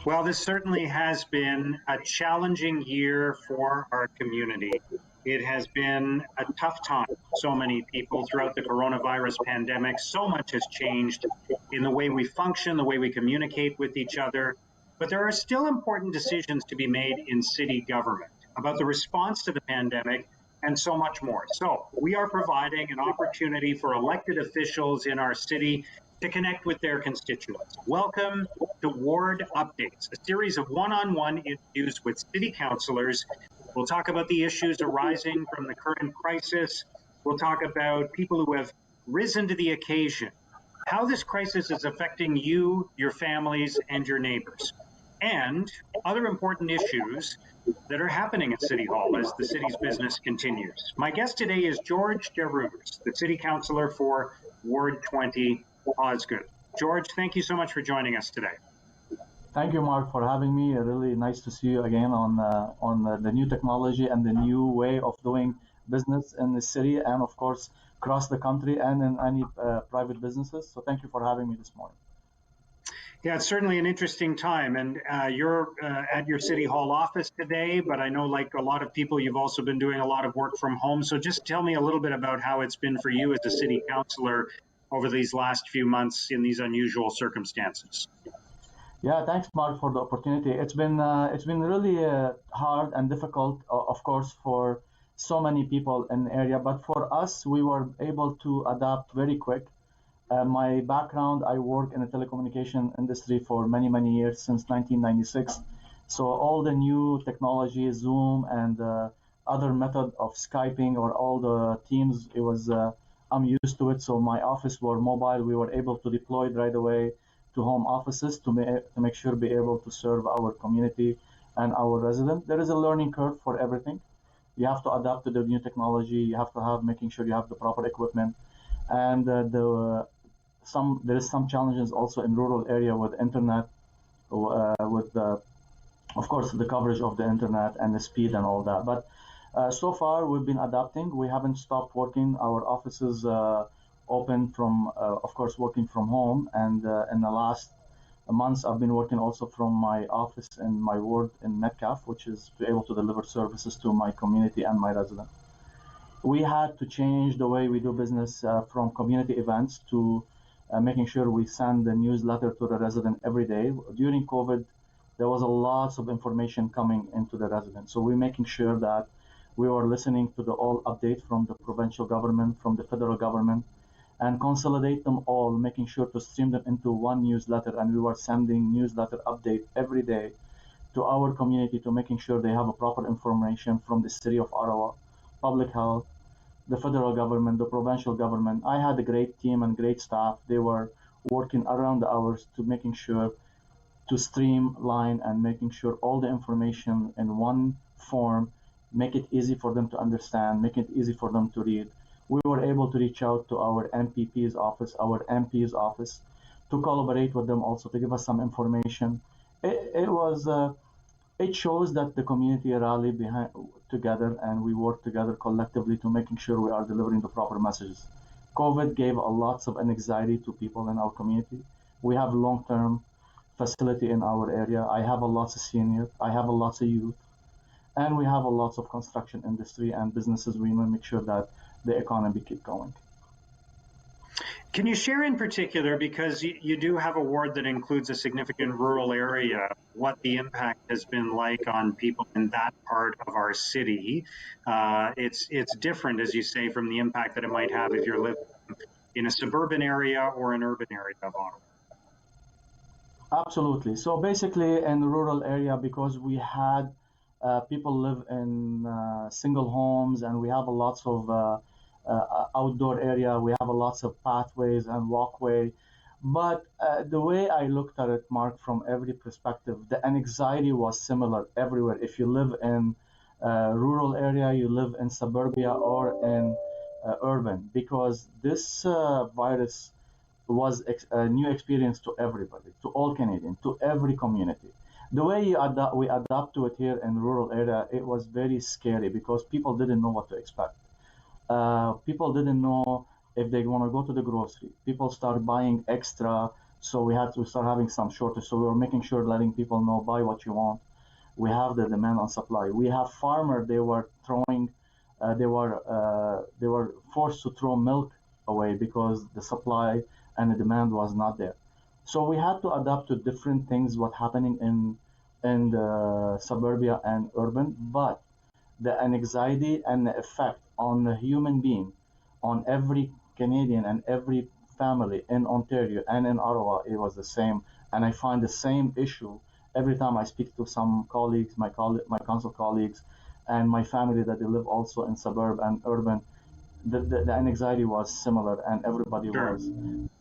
Well, this certainly has been a challenging year for our community. It has been a tough time for so many people throughout the coronavirus pandemic. So much has changed in the way we function, the way we communicate with each other. But there are still important decisions to be made in city government about the response to the pandemic and so much more. So we are providing an opportunity for elected officials in our city to connect with their constituents. Welcome to Ward Updates, a series of one-on-one interviews with city councillors. We'll talk about the issues arising from the current crisis. We'll talk about people who have risen to the occasion, how this crisis is affecting you, your families, and your neighbors, and other important issues that are happening at City Hall as the city's business continues. My guest today is George Darouze, the city councillor for Ward 20, Osgoode. George, thank you so much for joining us today. Thank you, Mark, for having me. Really nice to see you again on the new technology and the new way of doing business in the city and, of course, across the country and in any private businesses. So thank you for having me this morning. Yeah, it's certainly an interesting time, and you're at your City Hall office today, but I know, like a lot of people, you've also been doing a lot of work from home. So just tell me a little bit about how it's been for you as a city councillor over these last few months in these unusual circumstances. Yeah, thanks, Mark, for the opportunity. It's been really hard and difficult, of course, for so many people in the area. But for us, we were able to adapt very quick. My background, I work in the telecommunication industry for many, many years, since 1996. So all the new technology, Zoom and other method of Skyping or all the Teams, I'm used to it. So my office were mobile. We were able to deploy it right away to home offices to make sure be able to serve our community and our residents. There is a learning curve for everything. You have to adapt to the new technology. You have to making sure you have the proper equipment, and there is some challenges also in rural area with internet, of course the coverage of the internet and the speed and all that. But so far we've been adapting. We haven't stopped working. Our offices open from, of course, working from home. And in the last months, I've been working also from my office in my ward in Metcalfe, which is to be able to deliver services to my community and my residents. We had to change the way we do business from community events to making sure we send the newsletter to the resident every day. During COVID, there was a lot of information coming into the residents. So we're making sure that we were listening to all updates from the provincial government, from the federal government, and consolidate them all, making sure to stream them into one newsletter. And we were sending newsletter update every day to our community to making sure they have a proper information from the city of Ottawa, public health, the federal government, the provincial government. I had a great team and great staff. They were working around the hours to making sure to streamline and making sure all the information in one form, make it easy for them to understand, make it easy for them to read. We were able to reach out to our MPP's office, our MP's office, to collaborate with them also to give us some information. It shows that the community rallied together and we work together collectively to making sure we are delivering the proper messages. COVID gave a lots of anxiety to people in our community. We have long-term facility in our area. I have a lots of seniors. I have a lots of youth. And we have a lots of construction industry and businesses. We want to make sure that the economy keep going. Can you share in particular, because you do have a ward that includes a significant rural area, what the impact has been like on people in that part of our city? It's different, as you say, from the impact that it might have if you're living in a suburban area or an urban area of Ottawa. Absolutely. So basically in the rural area, because we had people live in single homes and we have a lots of outdoor area, we have a lots of pathways and walkway. But the way I looked at it, Mark, from every perspective, the anxiety was similar everywhere. If you live in rural area, you live in suburbia or in urban, because this virus was a new experience to everybody, to all Canadians, to every community. The way we adapt to it here in rural area, it was very scary because people didn't know what to expect. People didn't know if they want to go to the grocery. People start buying extra So we had to start having some shortage. So we were making sure letting people know, buy what you want. We have the demand on supply. We have farmers, they were forced to throw milk away because the supply and the demand was not there. So we had to adapt to different things what happening in the suburbia and urban, but the anxiety and the effect on the human being, on every Canadian and every family in Ontario and in Ottawa, it was the same. And I find the same issue every time I speak to some colleagues, my council colleagues, and my family that they live also in suburb and urban. The anxiety was similar, and everybody Sure. was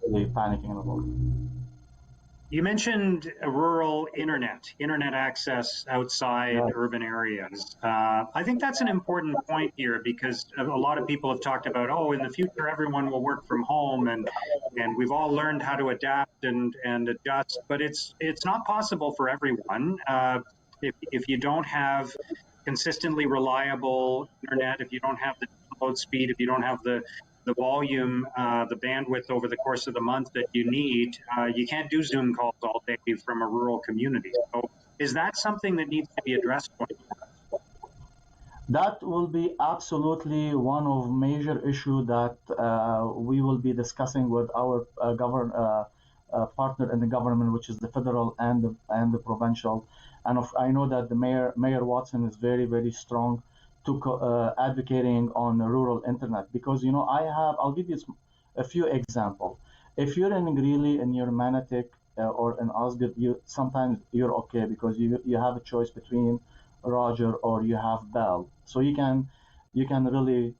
really panicking about it. You mentioned rural internet access outside Yeah, urban areas. I think that's an important point here because a lot of people have talked about, oh, in the future everyone will work from home, and we've all learned how to adapt and adjust, but it's not possible for everyone. If you don't have consistently reliable internet, if you don't have the download speed, if you don't have the volume, the bandwidth over the course of the month that you need, you can't do Zoom calls all day from a rural community. So is that something that needs to be addressed going forward? that will be absolutely one of major issue that we will be discussing with our partner in the government, which is the federal and the provincial. And I know that the Mayor Watson is very very strong to advocating on rural internet because I'll give you a few examples. If you're in Greeley and you're Manatic or in Osgoode, you sometimes you're okay because you have a choice between Roger or you have Bell. So you can really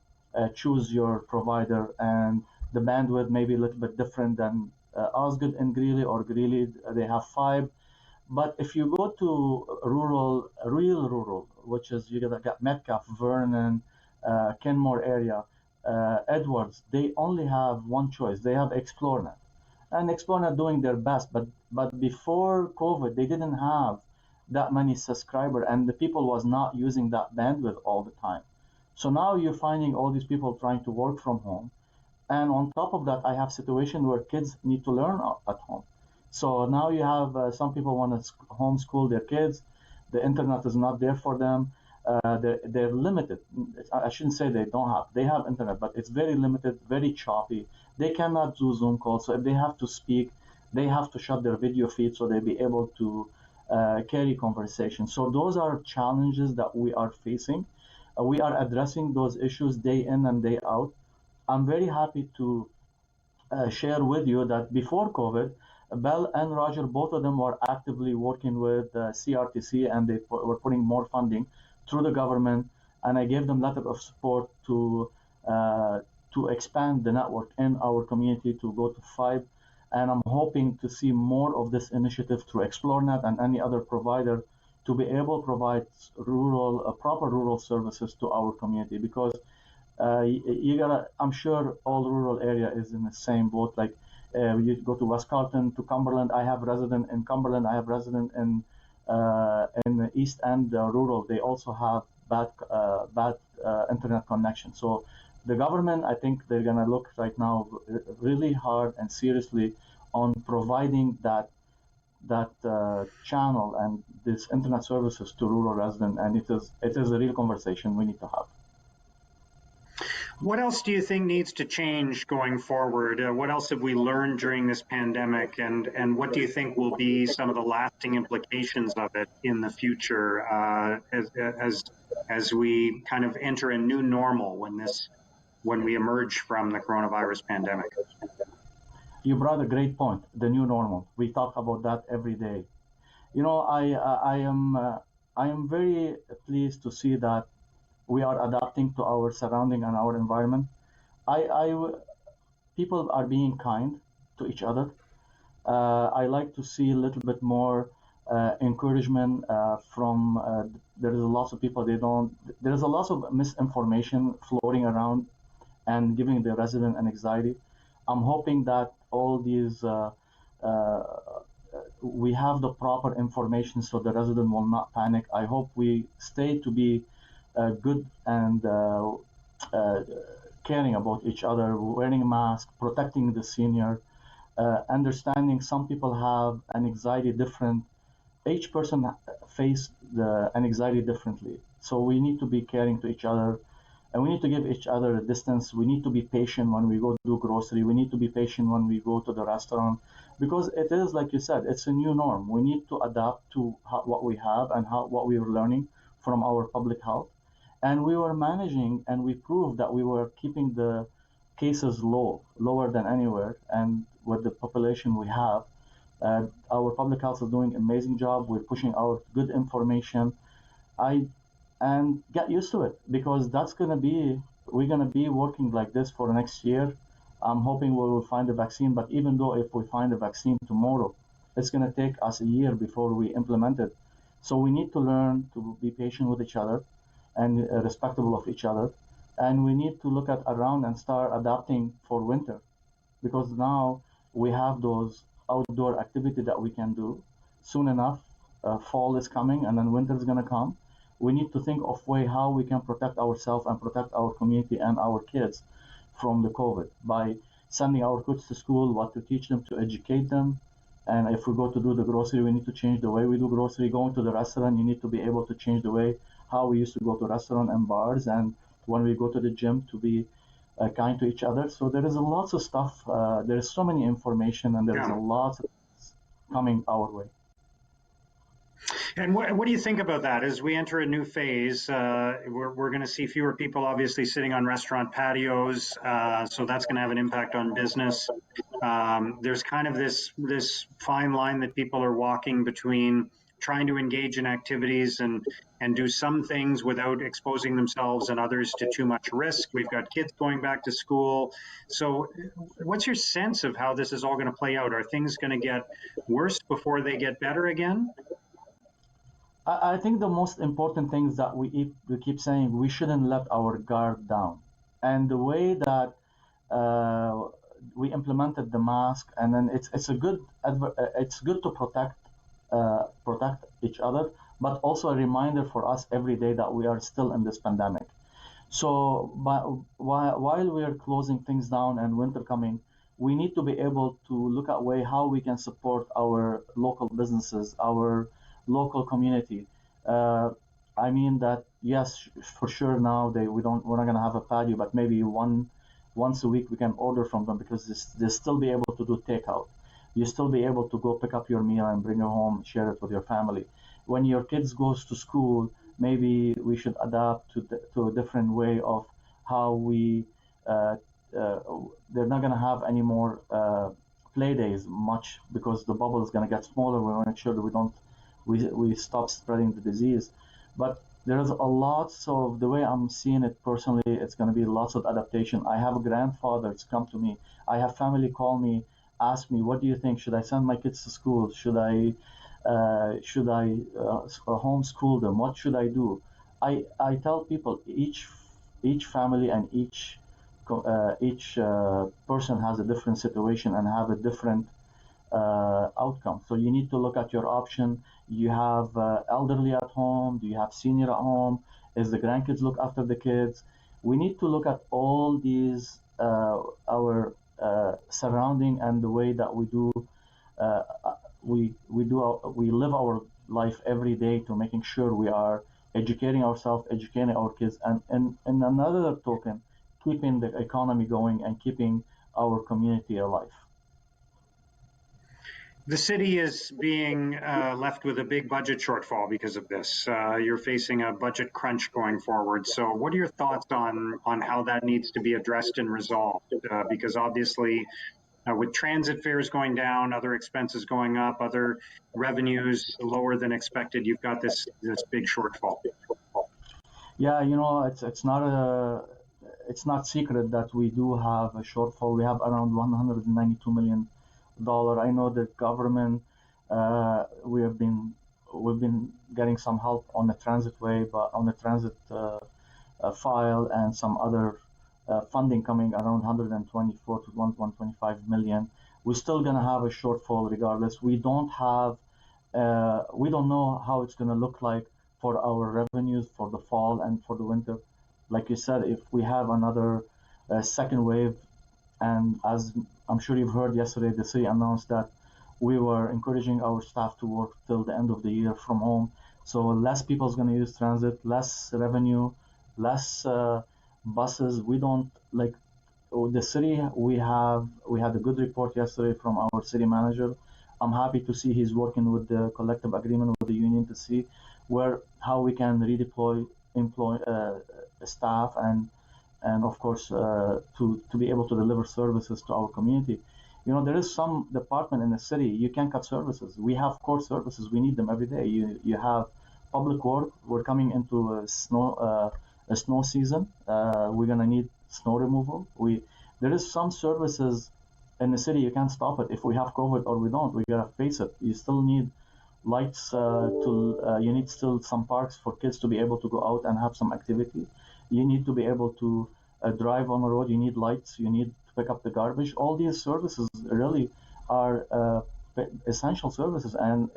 choose your provider, and the bandwidth may be a little bit different than Osgoode and Greeley, or Greeley they have five. But if you go to real rural, which is you got Metcalf, Vernon, Kenmore area, Edwards, they only have one choice. They have ExploreNet, and ExploreNet doing their best. But before COVID, they didn't have that many subscriber, and the people was not using that bandwidth all the time. So now you're finding all these people trying to work from home, and on top of that, I have situation where kids need to learn at home. So now you have some people want to homeschool their kids. The internet is not there for them. They're limited. I shouldn't say they don't have. They have internet, but it's very limited, very choppy. They cannot do Zoom calls. So if they have to speak, they have to shut their video feed so they be able to carry conversation. So those are challenges that we are facing. We are addressing those issues day in and day out. I'm very happy to share with you that before COVID, Bell and Roger, both of them were actively working with CRTC, and they were putting more funding through the government. And I gave them letter of support to expand the network in our community to go to five. And I'm hoping to see more of this initiative through ExploreNet and any other provider to be able to provide proper rural services to our community because you gotta. I'm sure all rural area is in the same boat. Like you go to West Carleton, to Cumberland. I have resident in Cumberland. I have resident in the East End rural. They also have bad internet connection. So the government, I think they're gonna look right now really hard and seriously on providing that channel and this internet services to rural residents. And it is a real conversation we need to have. What else do you think needs to change going forward? What else have we learned during this pandemic, and what do you think will be some of the lasting implications of it in the future as we kind of enter a new normal when we emerge from the coronavirus pandemic? You brought a great point. The new normal. We talk about that every day. I am very pleased to see that we are adapting to our surrounding and our environment. People are being kind to each other. I like to see a little bit more encouragement from. There is a lot of people they don't. There is a lot of misinformation floating around and giving the resident an anxiety. I'm hoping that all these uh, we have the proper information so the resident will not panic. I hope we stay to be good and uh, caring about each other, wearing a mask, protecting the senior. understanding some people have an anxiety different. Each person face the anxiety differently. So we need to be caring to each other, and we need to give each other a distance. We need to be patient when we go do grocery. We need to be patient when we go to the restaurant, because it is like you said, it's a new norm. We need to adapt to what we have and what we are learning from our public health. And we were managing, and we proved that we were keeping the cases lower than anywhere. And with the population we have, our public health is doing an amazing job. We're pushing out good information. I and get used to it, because we're gonna be working like this for the next year. I'm hoping we will find a vaccine, but even though if we find a vaccine tomorrow, it's gonna take us a year before we implement it. So we need to learn to be patient with each other and respectable of each other, and we need to look at around and start adapting for winter, because now we have those outdoor activity that we can do. Soon enough, fall is coming, and then winter is going to come. We need to think of way how we can protect ourselves and protect our community and our kids from the COVID by sending our kids to school, what to teach them, to educate them. And if we go to do the grocery, we need to change the way we do grocery. Going to the restaurant, you need to be able to change the way how we used to go to restaurant and bars, and when we go to the gym, to be kind to each other. So there is a lots of stuff. There is so many information, and there is a lot of coming our way. And what do you think about that? As we enter a new phase, we're going to see fewer people obviously sitting on restaurant patios, so that's going to have an impact on business. There's kind of this fine line that people are walking between trying to engage in activities and do some things without exposing themselves and others to too much risk. We've got kids going back to school. So what's your sense of how this is all going to play out? Are things going to get worse before they get better again? I think the most important thing is that we keep saying we shouldn't let our guard down. And the way that we implemented the mask, and then it's good to protect each other, but also a reminder for us every day that we are still in this pandemic. So, while we are closing things down and winter coming, we need to be able to look at way how we can support our local businesses, our local community. Uh, I mean that yes, for sure now we're not gonna have a patio, but maybe once a week we can order from them, because they still be able to do takeout. You still be able to go pick up your meal and bring it home, share it with your family. When your kids goes to school, maybe we should adapt to a different way of how we. Uh, uh, they're not gonna have any more play days much, because the bubble is gonna get smaller. We want to make sure that we stop spreading the disease. But there's a lot of the way I'm seeing it personally, it's going to be lots of adaptation. I have grandfathers come to me. I have family call me, ask me, what do you think? Should I send my kids to school? Should I homeschool them? What should I do? I tell people each family and each person has a different situation and have a different outcome. So you need to look at your option. You have elderly at home? Do you have senior at home? Is the grandkids look after the kids? We need to look at all these our surrounding and the way that uh, we live our life every day to making sure we are educating ourselves, educating our kids, and another token, keeping the economy going and keeping our community alive. The city is being left with a big budget shortfall because of this. You're facing a budget crunch going forward. So, what are your thoughts on how that needs to be addressed and resolved? Because obviously, with transit fares going down, other expenses going up, other revenues lower than expected, you've got this big shortfall. Yeah, it's not secret that we do have a shortfall. We have around $192 million. I know the government, we have been we've been getting some help on the transit way, but on the transit file and some other funding coming around 124 to 125 million. We're still gonna have a shortfall regardless. We don't know how it's gonna look like for our revenues for the fall and for the winter. Like you said, if we have another second wave, And as I'm sure you've heard yesterday, the city announced that we were encouraging our staff to work till the end of the year from home. So less people is going to use transit, less revenue, less buses. We don't like the city. We had a good report yesterday from our city manager. I'm happy to see he's working with the collective agreement with the union to see where how we can redeploy employ staff and of course to be able to deliver services to our community. You know, there is some department in the city you can't cut services. We have core services, we need them every day. You have public work. We're coming into a snow season. We're gonna need snow removal. We There is some services in the city you can't stop it. If we have COVID or we don't, we gotta face it. You still need lights to you need still some parks for kids to be able to go out and have some activity. You need to be able to drive on the road. You need lights. You need to pick up the garbage. All these services really are essential services, and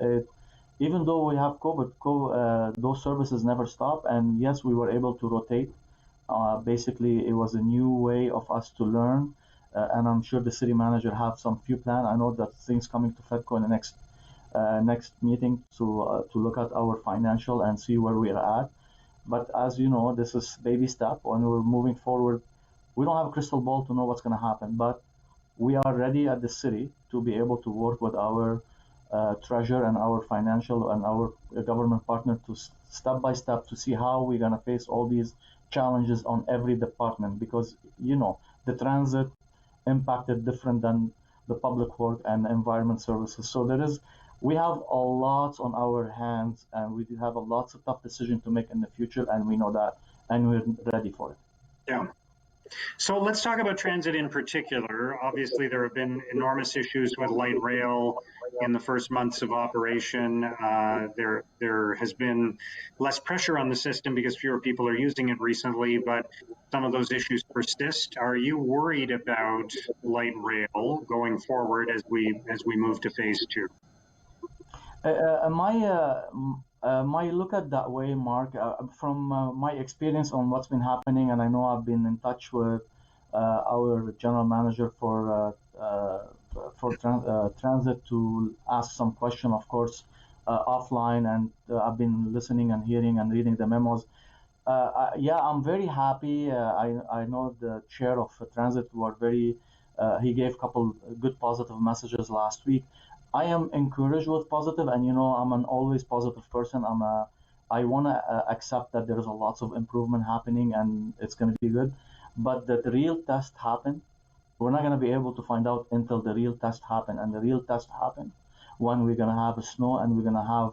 even though we have COVID, those services never stop. And yes, we were able to rotate. Basically, it was a new way of us to learn, and I'm sure the city manager have some few plan. I know that things coming to FedCo in the next meeting to look at our financial and see where we are at. But as you know, this is baby step. When we're moving forward, we don't have a crystal ball to know what's going to happen, but we are ready at the city to be able to work with our treasurer and our financial and our government partner to step by step to see how we're going to face all these challenges on every department, because you know the transit impacted different than the public work and environment services. So we have a lot on our hands, and we do have a lots of tough decisions to make in the future, and we know that, and we're ready for it. Yeah. So let's talk about transit in particular. Obviously, there have been enormous issues with light rail in the first months of operation. There has been less pressure on the system because fewer people are using it recently, but some of those issues persist. Are you worried about light rail going forward as we move to phase two? My look at that way, Mark, from my experience on what's been happening, and I know I've been in touch with our general manager for transit to ask some question, of course, offline, and I've been listening and hearing and reading the memos. Yeah, I'm very happy. I know the chair of transit were very. He gave a couple good positive messages last week. I am encouraged with positive, and you know I'm an always positive person. I want to accept that there's a lots of improvement happening, and it's going to be good. But the real test happen. We're not going to be able to find out until the real test happen, and the real test happen when we're going to have a snow and we're going to have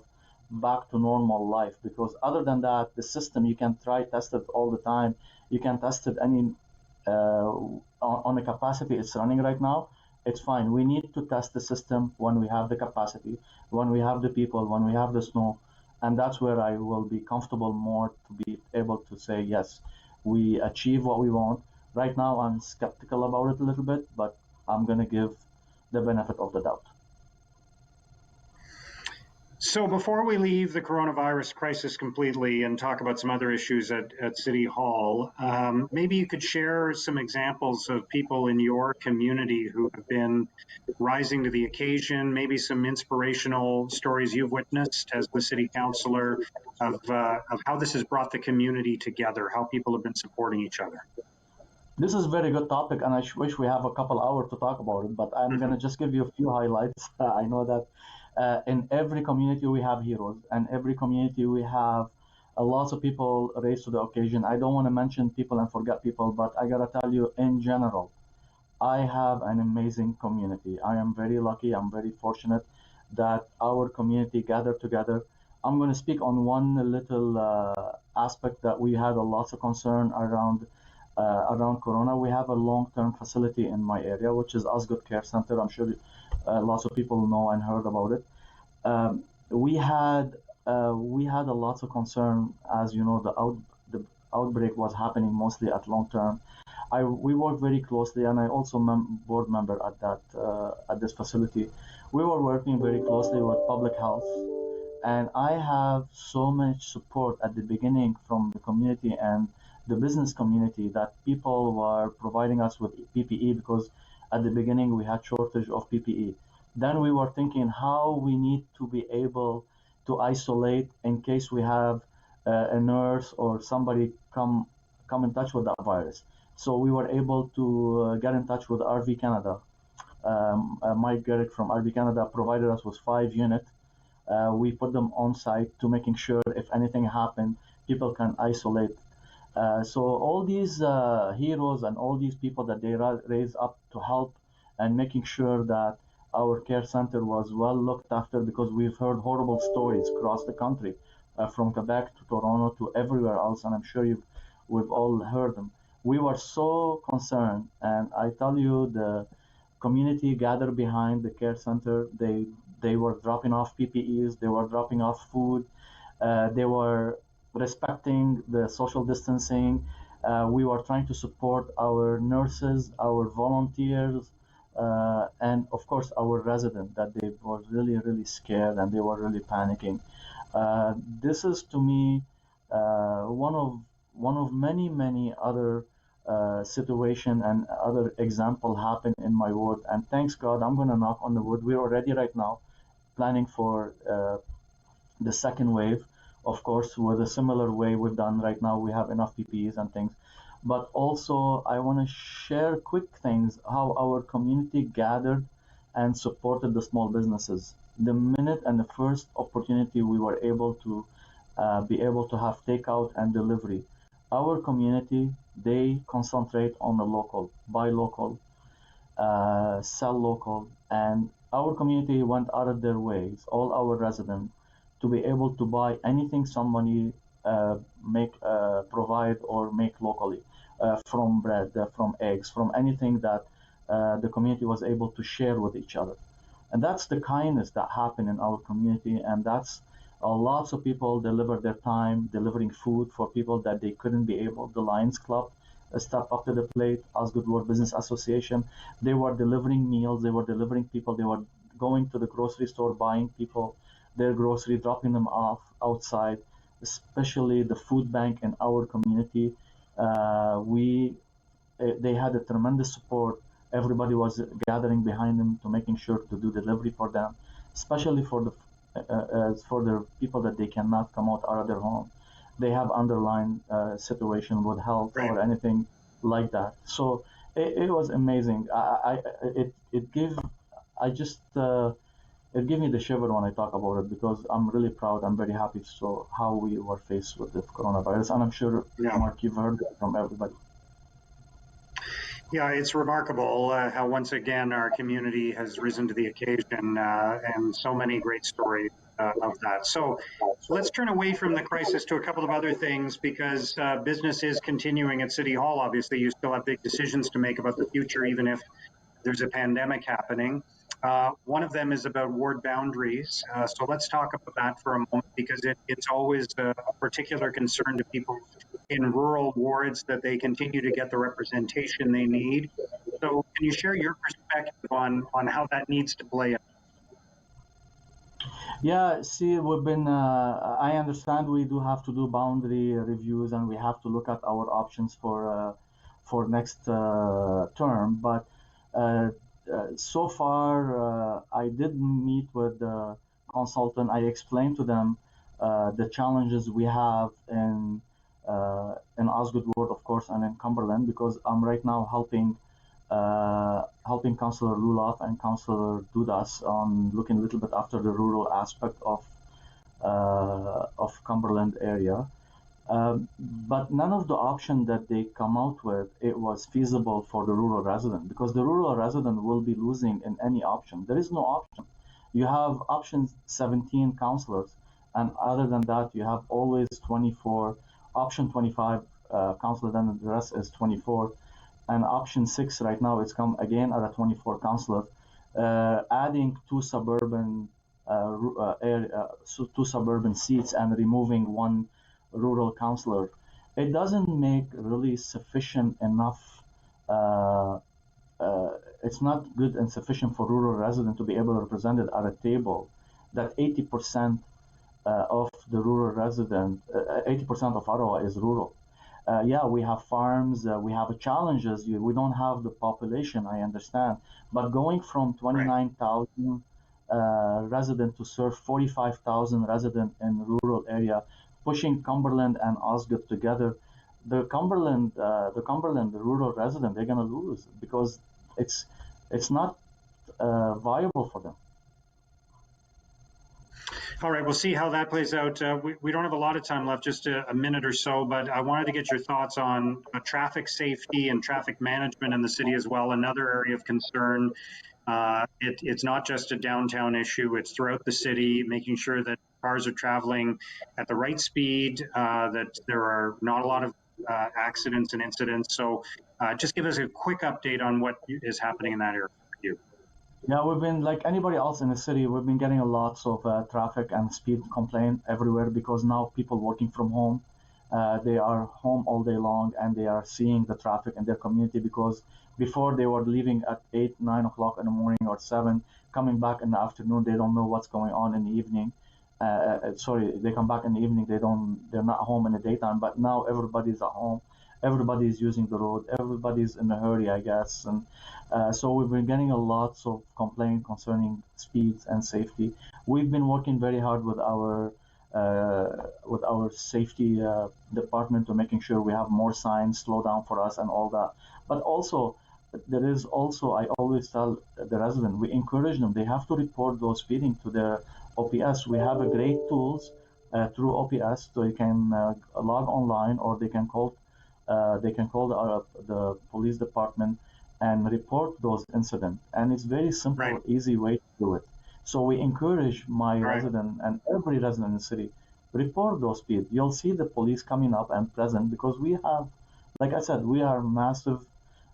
back to normal life. Because other than that, the system you can try test it all the time. You can test it any on the capacity it's running right now. It's fine. We need to test the system when we have the capacity, when we have the people, when we have the snow, and that's where I will be comfortable more to be able to say yes, we achieve what we want. Right now, I'm skeptical about it a little bit, but I'm going to give the benefit of the doubt. So before we leave the coronavirus crisis completely and talk about some other issues at City Hall, maybe you could share some examples of people in your community who have been rising to the occasion, maybe some inspirational stories you've witnessed as the city councillor of how this has brought the community together, how people have been supporting each other. This is a very good topic, and I wish we have a couple hours to talk about it, but I'm going to just give you a few highlights. I know that in every community we have heroes, and every community we have lots of people raised to the occasion. I don't want to mention people and forget people, but I gotta tell you, in general, I have an amazing community. I am very lucky. I'm very fortunate that our community gathered together. I'm going to speak on one little aspect that we had a lot of concern around Corona. We have a long-term facility in my area, which is Osgoode Care Center. I'm sure lots of people know and heard about it. We had a lot of concern, as you know, the outbreak was happening mostly at long term. We work very closely, and I also board member at this facility. We were working very closely with public health, and I have so much support at the beginning from the community and the business community, that people were providing us with PPE, because at the beginning we had shortage of PPE. Then we were thinking how we need to be able to isolate in case we have a nurse or somebody come in touch with that virus. So we were able to get in touch with RV Canada. Mike Garrick from RV Canada provided us with 5 units. We put them on site to making sure if anything happened, people can isolate. So all these heroes and all these people that they raise up to help and making sure that our care center was well looked after, because we've heard horrible stories across the country, from Quebec to Toronto to everywhere else, and I'm sure we've all heard them. We were so concerned, and I tell you, the community gathered behind the care center. They were dropping off PPEs, they were dropping off food, they were respecting the social distancing. We were trying to support our nurses, our volunteers, and of course our residents, that they were really, really scared and they were really panicking. This is to me one of many, many other situation and other example happen in my ward. And thanks God, I'm going to knock on the wood. We're already right now planning for the second wave, of course, with a similar way we've done right now. We have enough PPEs and things. But also, I want to share quick things how our community gathered and supported the small businesses. The minute and the first opportunity we were able to be able to have takeout and delivery, our community, they concentrate on the local, buy local, sell local, and our community went out of their ways, all our residents, to be able to buy anything somebody provide or make locally, from bread, from eggs, from anything that the community was able to share with each other. And that's the kindness that happened in our community, and that's lots of people delivered their time delivering food for people that they couldn't be able. The Lions Club stepped up to the plate, Osgoode World Business Association. They were delivering meals, they were delivering people, they were going to the grocery store, buying people their grocery, dropping them off outside, especially the food bank in our community. They had a tremendous support. Everybody was gathering behind them to making sure to do delivery for them, especially for the people that they cannot come out of their home. They have underlying situation with health or anything like that. So it was amazing. It gave me the shiver when I talk about it, because I'm really proud. I'm very happy. So how we were faced with the coronavirus, and I'm sure, Mark, you've heard it from everybody. Yeah, it's remarkable how once again our community has risen to the occasion, and so many great stories of that. So let's turn away from the crisis to a couple of other things, because business is continuing at City Hall. Obviously, you still have big decisions to make about the future, even if there's a pandemic happening. One of them is about ward boundaries. So let's talk about that for a moment, because it's always a particular concern to people in rural wards that they continue to get the representation they need. So can you share your perspective on how that needs to play out? Yeah, see, I understand we do have to do boundary reviews, and we have to look at our options for next term. But so far, I did meet with the consultant. I explained to them the challenges we have in Osgoode Ward, of course, and in Cumberland, because I'm right now helping Councillor Lulaf and Councillor Dudas on looking a little bit after the rural aspect of Cumberland area. But none of the option that they come out with, it was feasible for the rural resident, because the rural resident will be losing in any option. There is no option. You have options 17 councillors, and other than that, you have always 24, option 25 councillors, and the rest is 24. And option 6 right now, it's come again at a 24 councillors, adding two suburban seats and removing one rural councillor. It doesn't make really sufficient enough. It's not good and sufficient for rural residents to be able to represent it at a table that 80% of the rural resident, 80% of Ottawa is rural. yeah, we have farms, we have challenges. We don't have the population, I understand, but going from Right. 29,000 resident to serve 45,000 resident in rural area, pushing Cumberland and Osgoode together, the rural resident, they're gonna lose because it's it's not viable for them. All right, we'll see how that plays out. We don't have a lot of time left, just a minute or so, but I wanted to get your thoughts on traffic safety and traffic management in the city as well, another area of concern. It's not just a downtown issue, it's throughout the city, making sure that cars are traveling at the right speed, that there are not a lot of accidents and incidents. So just give us a quick update on what is happening in that area for you. Yeah, we've been like anybody else in the city. We've been getting a lots of traffic and speed complaint everywhere because now people working from home, they are home all day long and they are seeing the traffic in their community because before they were leaving at 8, 9 o'clock in the morning or 7, coming back in the afternoon. They don't know what's going on in the evening. Sorry, they come back in the evening. They're not home in the daytime. But now everybody's at home. Everybody's using the road. Everybody's in a hurry, I guess, and so we've been getting a lot of complaint concerning speeds and safety. We've been working very hard with our safety department to making sure we have more signs, slow down for us, and all that. But also, there is also I always tell the resident we encourage them. They have to report those speeding to the OPS. We have a great tools through OPS, so you can log online or they can call the police department and report those incidents. And it's very simple, Right. easy way to do it. So we encourage my Right. resident and every resident in the city, report those speed. You'll see the police coming up and present because we have, like I said, we are massive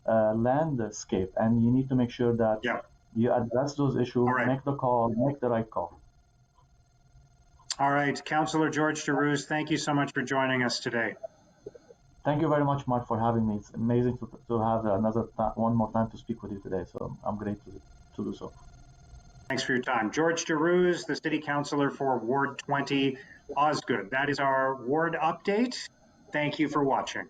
landscape, and you need to make sure that Yeah. you address those issues, All right. make the call, make the right call. All right, Councillor George Darouze, thank you so much for joining us today. Thank you very much, Mark, for having me. It's amazing to have one more time to speak with you today. So I'm great to do so. Thanks for your time. George Darouze, the City Councillor for Ward 20, Osgoode. That is our ward update. Thank you for watching.